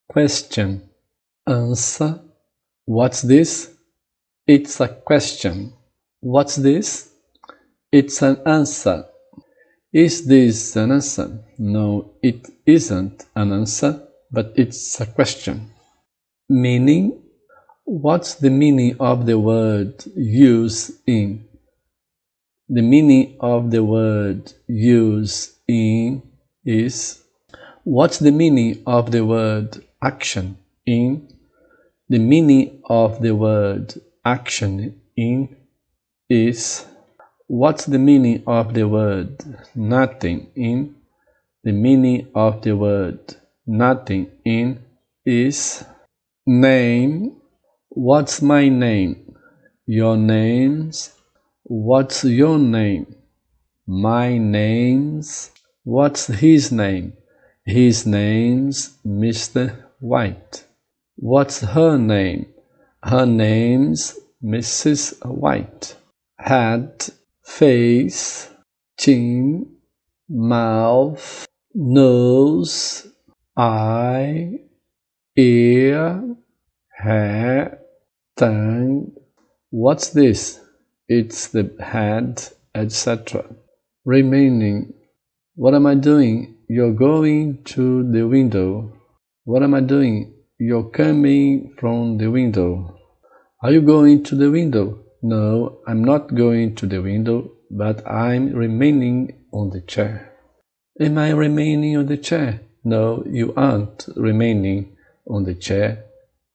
question. Answer. What's this? It's a question. What's this? It's an answer. Is this an answer? No, it isn't an answer, but it's a question. Meaning. What's the meaning of the word use in? The meaning of the word use in is. What's the meaning of the word action in? The meaning of the word action in is. What's the meaning of the word nothing in? The meaning of the word nothing in is. Name. What's my name? Your name's. What's your name? My name's. What's his name? His name's Mr. White. What's her name? Her name's Mrs. White. Head, face, chin, mouth, nose, eye, ear, hair, tongue. What's this? It's the head, etc. Remaining. What am I doing? You're going to the window. What am I doing? You're coming from the window. Are you going to the window? No, I'm not going to the window, but I'm remaining on the chair. Am I remaining on the chair? No, you aren't remaining on the chair,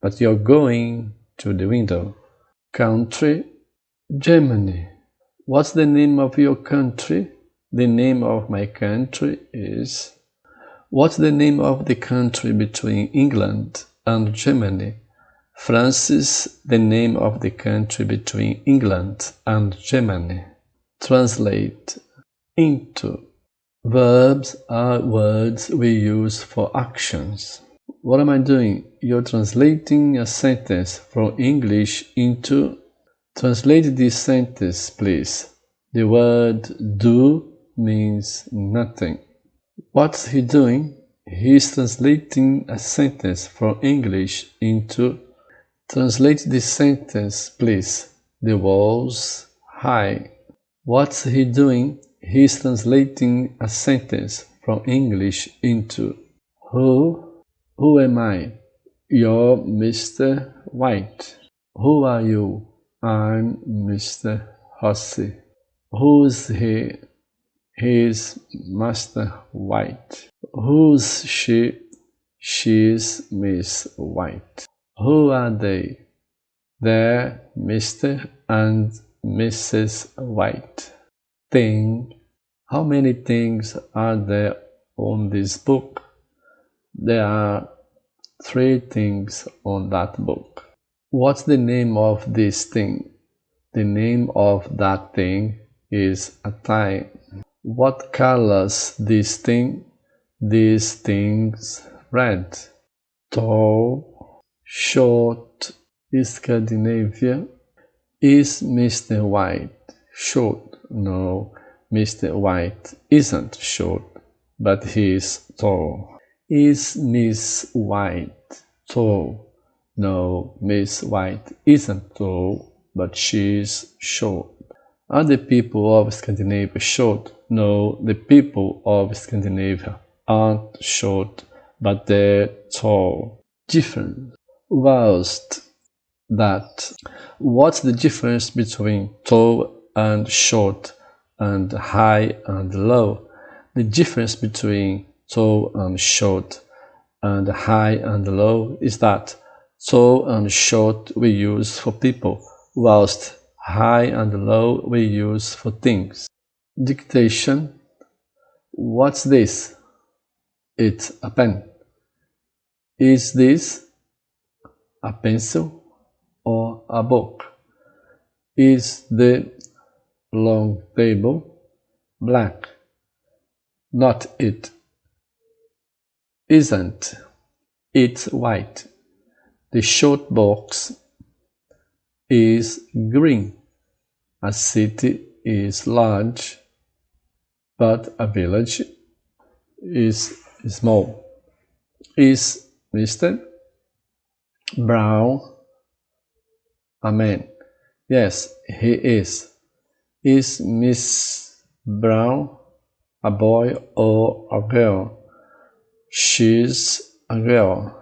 but you're going to the window. Country. Germany. What's the name of your country? The name of my country is. What's the name of the country between England and Germany? France is the name of the country between England and Germany. Translate. Into. Verbs are words we use for actions. What am I doing? You're translating a sentence from English into. Translate this sentence, please. The word do means nothing. What's he doing? He's translating a sentence from English into. Translate this sentence, please. The walls high. What's he doing? He's translating a sentence from English into. Who? Who am I? You're Mr. White. Who are you? I'm Mr. Hussey. Who's he? He's Master White. Who's she? She's Miss White. Who are they? They're Mr. and Mrs. White. Thing. How many things are there on this book? There are 3 things on that book. What's the name of this thing? The name of that thing is a tie. What colors this thing? This thing's red. Tall, short, Scandinavia. Is Mr. White short? No, Mr. White isn't short, but he's tall. Is Miss White tall? No, Miss White isn't tall, but she's short. Are the people of Scandinavia short? No, the people of Scandinavia aren't short, but they're tall. Different. Whilst that. What's the difference between tall and short and high and low? The difference between tall and short and high and low is that tall and short we use for people, whilst high and low we use for things. Dictation. What's this? It's a pen. Is this a pencil or a book? Is the long table black? Not it. Isn't. It's white. The short box is green. A city is large, but a village is small. Is Mr. Brown a man? Yes, he is. Is Miss Brown a boy or a girl? She's a girl.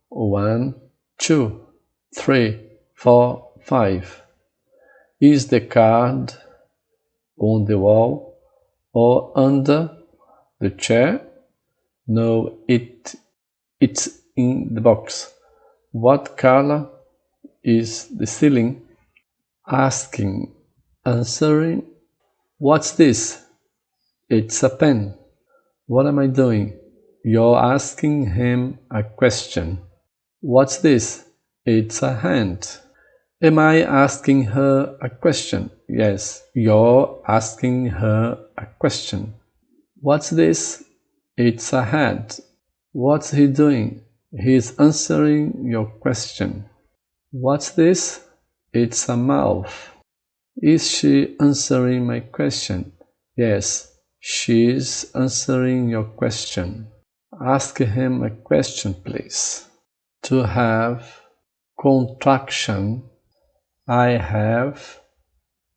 1, 2, 3, 4, 5. Is the card on the wall or under the chair? No, it's in the box. What color is the ceiling? Asking, answering. What's this? It's a pen. What am I doing? You're asking him a question. What's this? It's a hand. Am I asking her a question? Yes, you're asking her a question. What's this? It's a hat. What's he doing? He's answering your question. What's this? It's a mouth. Is she answering my question? Yes, she's answering your question. Ask him a question, please. To have, contraction. I have,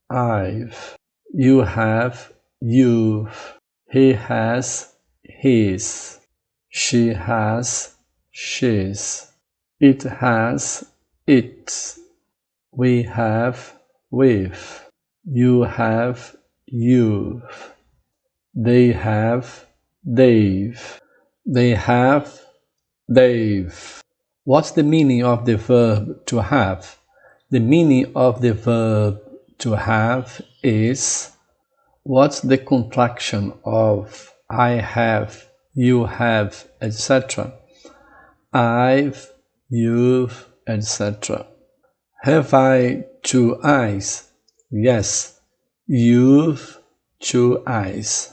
I've. You have, you've. He has, his. She has, she's. It has, its. We have, we've. You have, you've. They have, they've. They have, they've. What's the meaning of the verb to have? The meaning of the verb to have is, what's the contraction of I have, you have, etc.? I've, you've, etc. Have I 2 eyes? Yes. You've 2 eyes.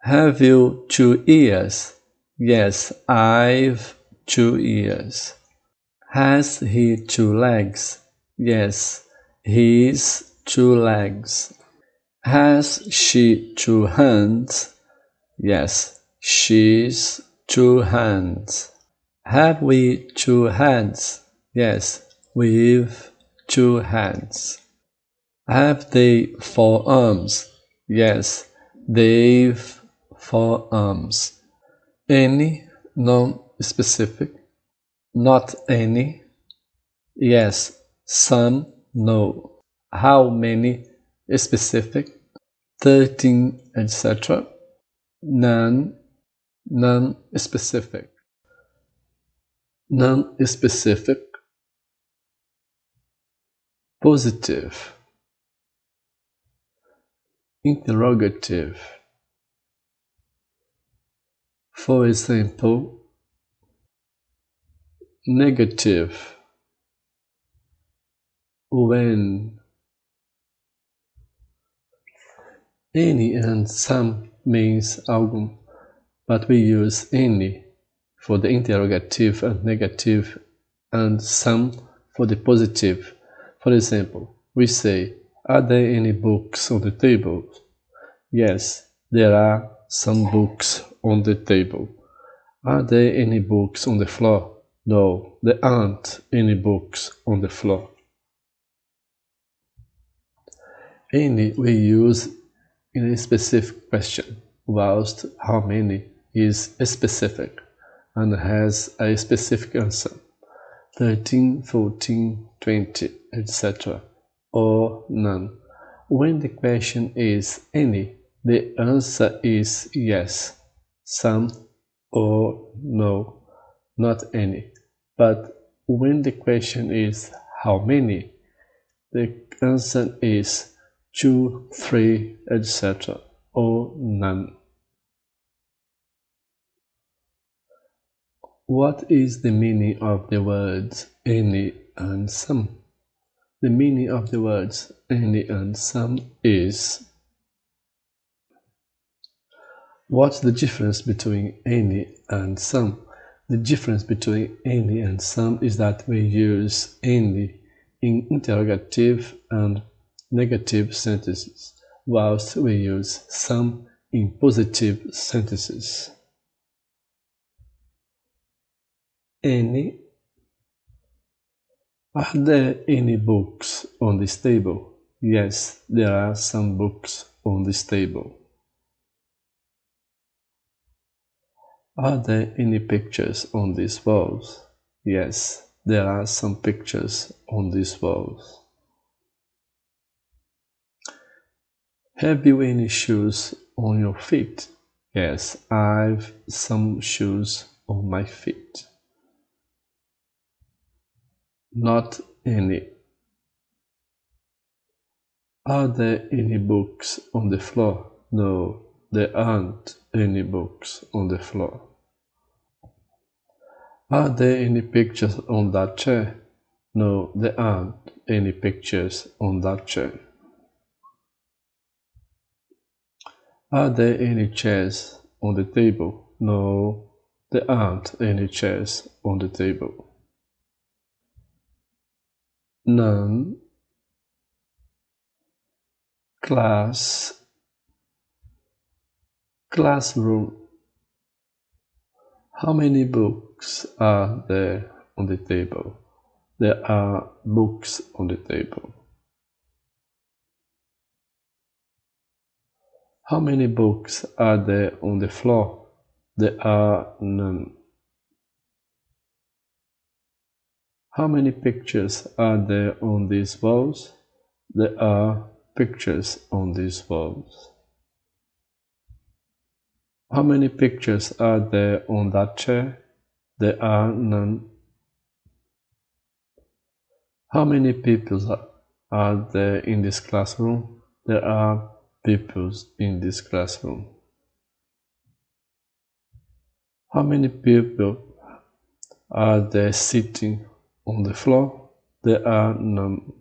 Have you 2 ears? Yes, I've 2 ears. Has he 2 legs? Yes, he's 2 legs. Has she 2 hands? Yes, she's 2 hands. Have we 2 heads? Yes, we've 2 heads. Have they 4 arms? Yes, they've 4 arms. Any, non-specific. Not any. Yes, some, no. How many, specific. 13, etc. None, non-specific. Non-specific. Positive. Interrogative. For example, negative. When. Any and some means algum, but we use any for the interrogative and negative, and some for the positive. For example, we say, are there any books on the table? Yes, there are some books on the table. Are there any books on the floor? No, there aren't any books on the floor. Any we use in a specific question, whilst how many is specific and has a specific answer. 13, 14, 20, etc. or none. When the question is any, the answer is yes, some, or no, not any. But when the question is how many, the answer is 2, 3, etc. or none. What is the meaning of the words any and some? The meaning of the words any and some is, what's the difference between any and some? The difference between any and some is that we use any in interrogative and negative sentences, whilst we use some in positive sentences. any? Are there any books on this table? Yes, there are some books on this table. Are there any pictures on these walls? Yes, there are some pictures on these walls. Have you any shoes on your feet? Yes, I've some shoes on my feet. Not any. Are there any books on the floor? No, there aren't any books on the floor. Are there any pictures on that chair? No, there aren't any pictures on that chair. Are there any chairs on the table? No, there aren't any chairs on the table. None. Class. Classroom. How many books are there on the table? There are books on the table. How many books are there on the floor? There are none. How many pictures are there on these walls? There are pictures on these walls. How many pictures are there on that chair? There are none. How many people are there in this classroom? There are people in this classroom. How many people are there sitting on the floor? There are none.